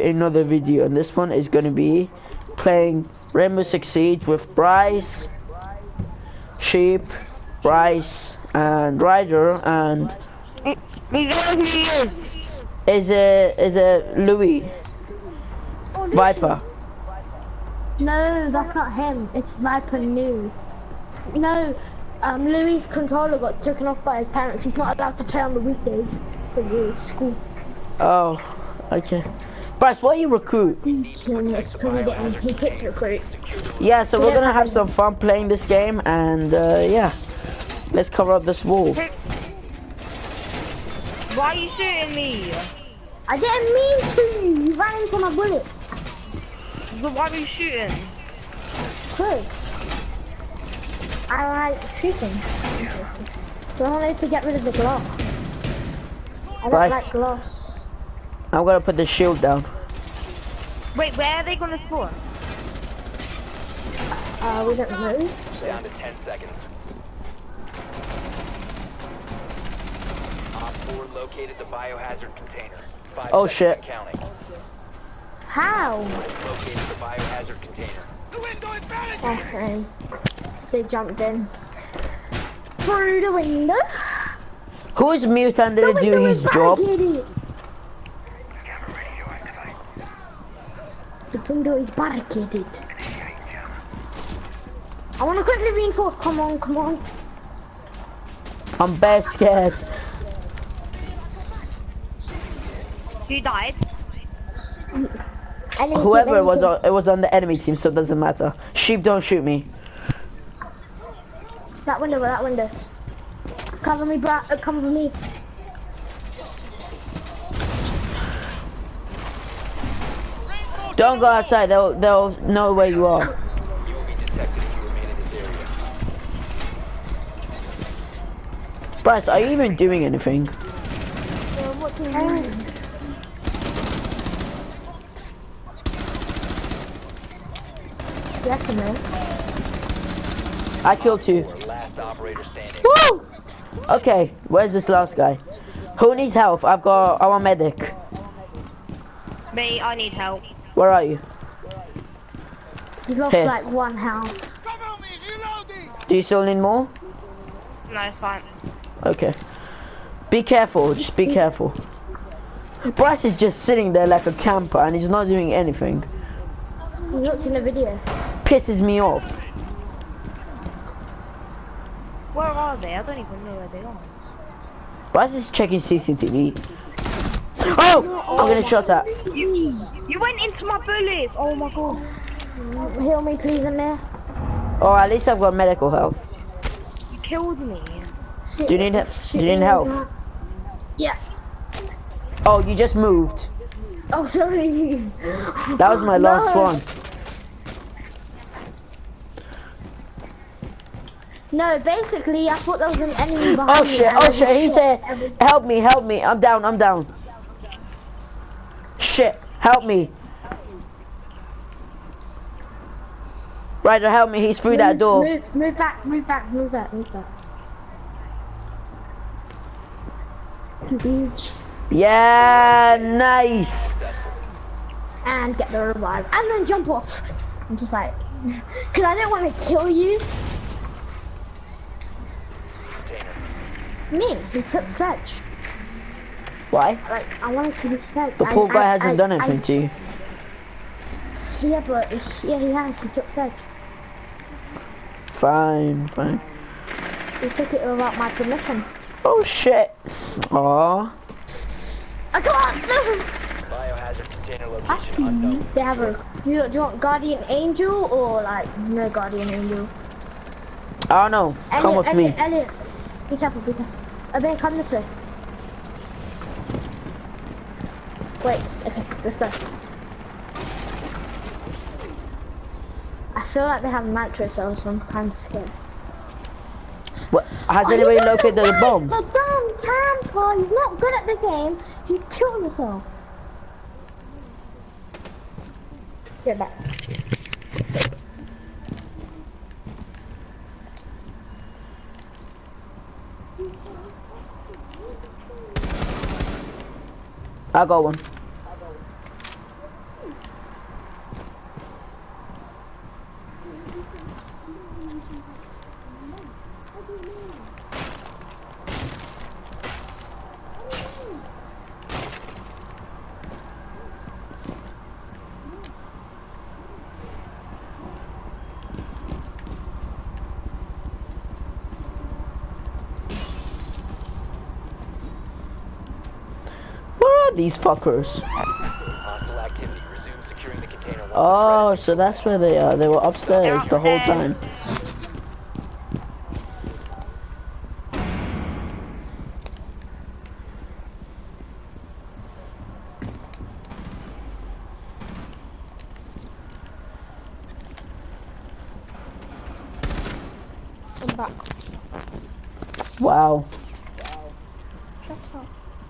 another video, and this one is going to be playing Rainbow Six Siege with Bryce, Sheep, Bryce, and Ryder, and We know who he is. is a Louis Oh, Viper. No, that's not him. It's Viper New. No, Louis' controller got taken off by his parents. He's not allowed to play on the weekdays for the school. Oh, okay. Bryce, what are you recruit? He picked recruit. Yeah, so we're gonna have some fun playing this game, and yeah, let's cover up this wall. Why are you shooting me? I didn't mean to. You ran into my bullet. But why are you shooting? Good. I like shooting. So I wanted to get rid of the glass. I don't Bryce. like glass. I'm gonna put the shield down. Wait, where are they gonna spawn? We don't know. Down to 10 seconds. Op 4 located the biohazard container. 5 Oh, seconds shit. and counting. How? Located the biohazard container. Okay. They jumped in. Through the window. Who's mutant did The do window his is job? barricaded. The window is barricaded. I want to quickly reinforce. Come on, come on. I'm bare scared. Who died? Whoever it was on the enemy team, so it doesn't matter. Sheep, don't shoot me. That window, that window. Cover me, bro. Cover me. Don't go outside. They'll know where you are. You will be detected if you remain in this area. Bryce, are you even doing anything? What do you mean? Yes, no. I killed two. Last operator standing. Woo! Okay, where's this last guy? Who needs help? I'm a medic. Me, I need help. Where are you? You lost Here. like one house. Do you still need more? No, it's fine. Okay. Be careful, just be careful. Bryce is just sitting there like a camper and he's not doing anything. You looked in the video. Pisses me off. Where are they? I don't even know where they are. Bryce is checking CCTV. Oh! I'm gonna shot that. You went into my bullets. Oh my god. Heal me, please, AMIR. Oh, at least I've got medical health. You killed me. Do you need health? Yeah. Oh, you just moved. Oh, sorry. That was my last one. No, basically, I thought there was an enemy behind Oh me. shit, and oh I shit, he just said, shot every- help me, I'm down. Shit, help me. Ryder, help me, he's through that door. Move back. To the beach. Yeah, nice. And get the revive. And then jump off. I'm just like, because I don't want to kill you. Me, he took Sedge. Why? Like, I wanted to do Sedge. The poor guy hasn't done anything to you. Yeah, but yeah, he has. He took Sedge. Fine. He took it without my permission. Oh shit. Aw. I can't. Biohazard container I location see. unknown. They have a. Do you want Guardian Angel or like no Guardian Angel? I don't know. Come with me. Elliot. Be careful, be careful. Ben, come this way. Wait, okay, let's go. I feel like they have nitro cells, so I'm kind of scared. What? Has anybody located the bomb? The damn camper! He's not good at the game. You killed yourself. Get back. I got one. are these fuckers? Hostile activity. Resume securing the container. once the Oh, threat is so that's where they are. They were upstairs the whole upstairs. time. I'm back. Wow. Shut up.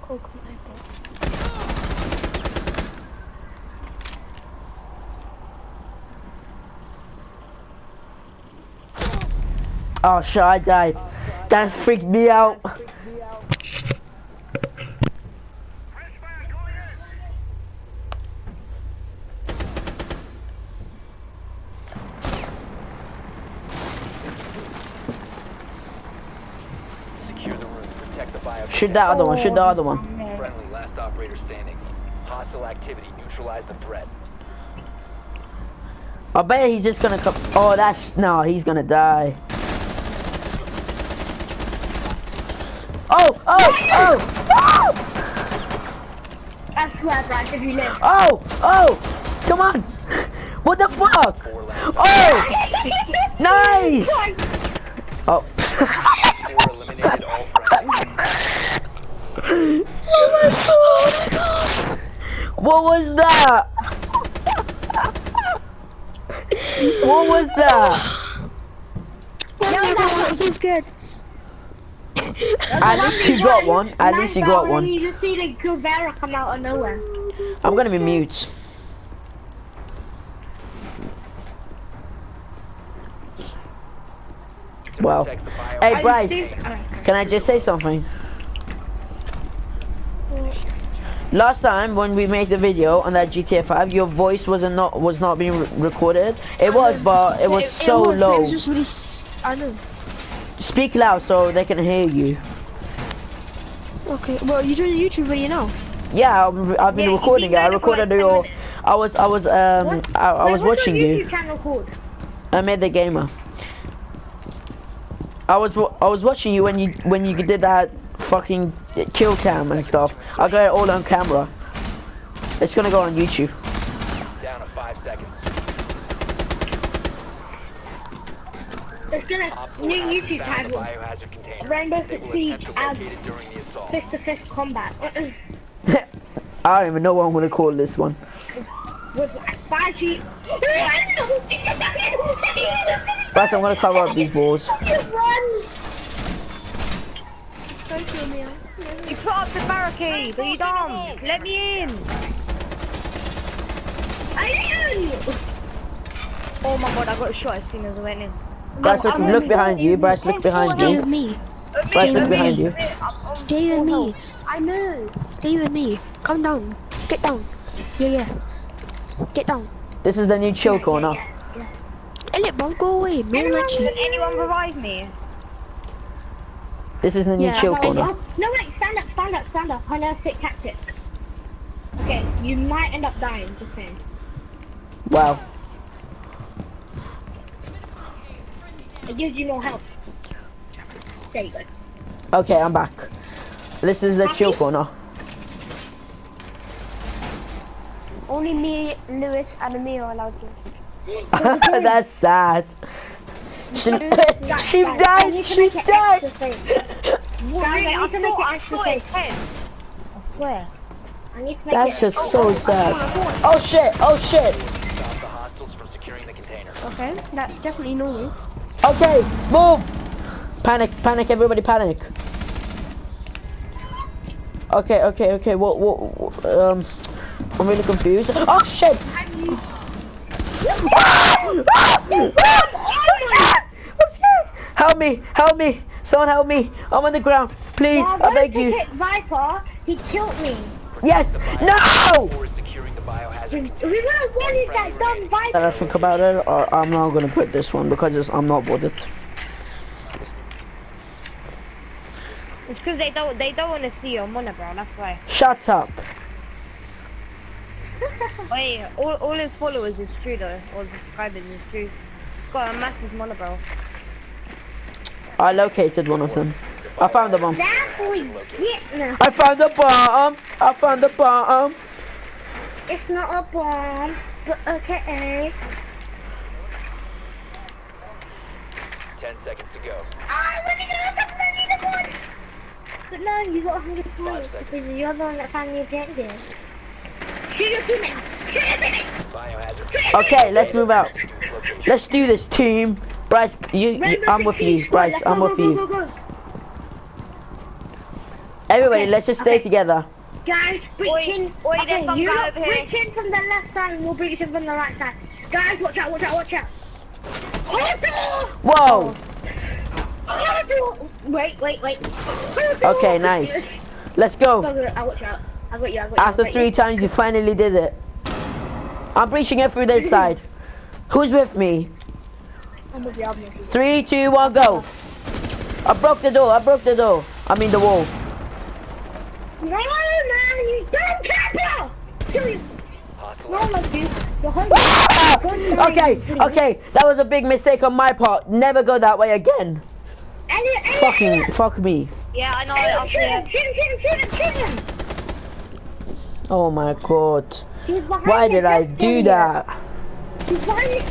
Cool, come on, bro. Oh shit, I died. That freaked me out. secure the room. Protect the bio. Shoot that other one, shoot the other one. Friendly. Last operator standing. Hostile activity. Neutralize the threat. I bet he's just gonna come. Oh, that's no, he's gonna die. Oh, oh, oh, oh, I swear, Bryce, if you live. oh, oh, come on. What the fuck? 4 last. Oh, nice. Oh. 4 eliminated all friendly. Oh my god. What was that? What was that? I'm so scared. At least you got one. At least you got one. You just see the Guevara come out of nowhere. I'm gonna be mute. Wow. Protect the bio. Hey Bryce, can I just say something? Last time when we made the video on that GTA 5, your voice was not being recorded. It was, but it was so low. It was just really. I know. Speak loud so they can hear you. Okay. Well, you're doing a YouTube video now. Yeah, I've been Yeah, recording it. I you've been recorded there for your. like 10 minutes. I was watching you. YouTube channel called? I made the gamer. I was watching you when you did that fucking kill cam and stuff. I got it all on camera. It's gonna go on YouTube. Down to 5 seconds. It's gonna Op 4 new has YouTube found the title. biohazard container. Rainbow They will Six Siege attempt to as locate it during the assault. fist-to-fist combat. I don't even know what I'm gonna call this one. With like 5 sheep. But I'm gonna cover up these walls. Run! Don't kill me. You put up the barricade. Are you dumb? Let me in. Oh my god, I got shot as soon as I went in. Bryce, look behind you. Bryce, look behind Stay you. with me. Bryce, look behind you. Stay with me. I know. Stay with me. Come down. Get down. Yeah. Get down. This is the new chill corner. Elliot, bro, go away. No one likes you. Can anyone revive me? This is the new chill corner. No, wait. Stand up. I know a sick tactic. Okay, you might end up dying. Just saying. Wow. It gives you more health. There you go. Okay, I'm back. This is the chill corner. Only me, Lewis, and AMIR are allowed to. That's sad. She died. She died. Really? I saw his head. I swear. That's just so sad. Oh shit. Oh shit. Stop the hostiles from securing the container. Okay, that's definitely normal. Okay, move. Panic, everybody panic. Okay. What, I'm really confused. Oh shit! I'm scared! Help me! Someone help me! I'm on the ground. Please, I beg you. Viper, he killed me. Yes! No! 4 is securing the biohazard We container. were wanting that dumb Viper. That I think about it, or I'm not gonna put this one because I'm not bothered. It's because they don't want to see your monobrow. That's why. Shut up. Wait, all his followers is true though, or subscribers is true. Got a massive monobrow. I located one of them. I found the bomb. That's what we get now. I found the bomb. I found the bomb. It's not a bomb, but okay. 10 seconds to go. When you gonna stop the one? But no, you got 100 points because you're the one that found the objective. Shoot your teammate! Shoot your teammate! Biohazard. Okay, let's move out. Let's do this, team. Bryce, I'm with you. Bryce, I'm with you. Everybody, let's just stay together. Guys, breach in. there's some You guy lot over here. breach in from the left side and we'll breach in from the right side. Guys, watch out, watch out, watch out. Hold on! Whoa. Hold on! Wait. Hold on. Okay, nice. Let's go. I'll watch out. I got you. After 3 times, you finally did it. I'm breaching it through this side. Who's with me? I'm with you. 3, 2, 1, go. I broke the door. I mean the wall. No, man, you don't care! Kill you! No, Hostile. my dude. You're hungry. Okay, that was a big mistake on my part. Never go that way again. Fuck me. Yeah, I know. I'll see it. Shoot him! Oh my god. He's behind Why the did I desk do area. that? He's behind it.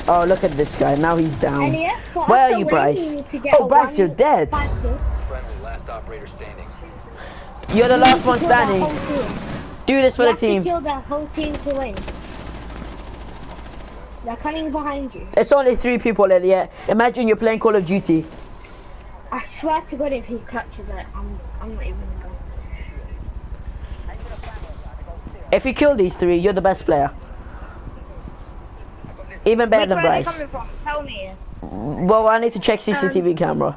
Oh, look at this guy. Now he's down. Elliot, for Where us are to you, win, Bryce? we need to get Oh, a Bryce, you're dead. 1-5-6. Friendly, last operator standing. You're the We last need to one kill that standing. whole team. Do this for You the have to team. kill that whole team to win. They're coming behind you. It's only 3 people, Elliot. Imagine you're playing Call of Duty. I swear to God, if he clutches it, I'm not even gonna go. If you kill these 3, you're the best player. Even better than Which way are they Bryce. coming from? Tell me. Well, I need to check CCTV camera,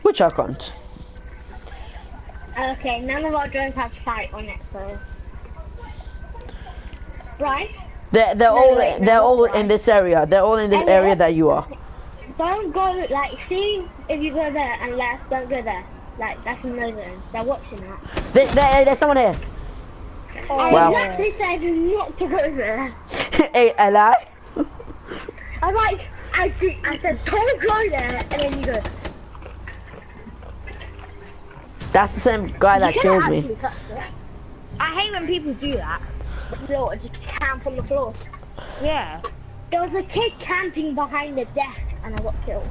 which I can't. Okay, none of our drones have sight on it, so. Bryce, They're all in this area. They're all in the area that you are. don't go, like, see if you go there and left, don't go there. Like, that's no zone. They're watching that. There's someone here. I Wow. exactly said not to go there. Hey, Eli. I'm like, I said don't go there, and then you go. That's the same guy that You killed can't me. actually touch it. I hate when people do that. Floor, just camp on the floor. Yeah. There was a kid camping behind the desk, and I got killed.